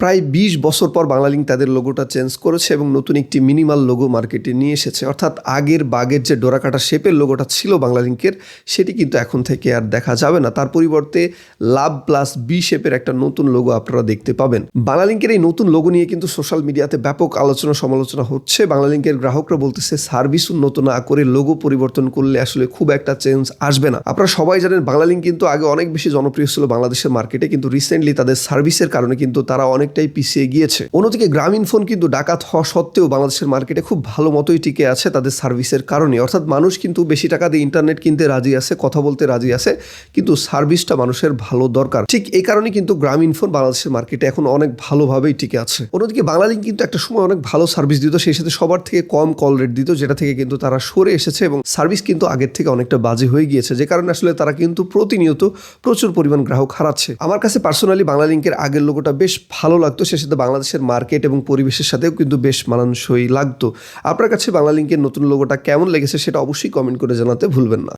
প্রায় ২০ বছর পর বাংলালিংক তাদের লোগোটা চেঞ্জ করেছে এবং নতুন একটি মিনিমাল লোগো মার্কেটে নিয়ে এসেছে। অর্থাৎ আগের বাগের যে ডোরাকাটা শেপের লোগোটা ছিল বাংলালিংকের, সেটি কিন্তু এখন থেকে আর দেখা যাবে না। তার পরিবর্তে লাভ প্লাস বি শেপের একটা নতুন লোগো আপনারা দেখতে পাবেন। বাংলালিংকের এই নতুন লোগো নিয়ে কিন্তু সোশ্যাল মিডিয়াতে ব্যাপক আলোচনা সমালোচনা হচ্ছে। বাংলালিংকের গ্রাহকরা বলতেছে সার্ভিস উন্নত না করে লোগো পরিবর্তন করলে আসলে খুব একটা চেঞ্জ আসবে না। আপনারা সবাই জানেন বাংলালিংক কিন্তু আগে অনেক বেশি জনপ্রিয় ছিল বাংলাদেশের মার্কেটে, কিন্তু রিসেন্টলি তাদের সার্ভিসের কারণে কিন্তু তারা অনেকটাই পিছিয়ে গিয়েছে। অন্যদিকে গ্রামীণফোন কিন্তু ডাকাত হওয়া সত্ত্বেও বাংলাদেশের মার্কেটে খুব ভালো মতোই টিকে আছে তাদের সার্ভিসের কারণে। অর্থাৎ মানুষ কিন্তু বেশি টাকা দিয়ে ইন্টারনেট কিনতে রাজি আছে, কথা বলতে রাজি আছে, কিন্তু সার্ভিসটা মানুষের ভালো দরকার। ঠিক এই কারণে কিন্তু গ্রামীণফোন বাংলাদেশের মার্কেটে এখন অনেক ভালোভাবেই টিকে আছে। অন্যদিকে বাংলালিংক কিন্তু একটা সময় অনেক ভালো সার্ভিস দিত, সেই সাথে সবার থেকে কম কল রেট দিত, যেটা থেকে কিন্তু তারা সরে এসেছে এবং সার্ভিস কিন্তু আগের থেকে অনেকটা বাজে হয়ে গিয়েছে, যে কারণে আসলে তারা কিন্তু প্রতিনিয়ত প্রচুর পরিমাণ গ্রাহক হারাচ্ছে। আমার কাছে পার্সোনালি বাংলালিংকের আগের লোগোটা বেশ ভালো লাগতো, সে সাথে বাংলাদেশের মার্কেট এবং পরিবেশের সাথেও কিন্তু বেশ মানানসই লাগতো। আপনার কাছে বাংলালিংকের নতুন লোগোটা কেমন লেগেছে সেটা অবশ্যই কমেন্ট করে জানাতে ভুলবেন না।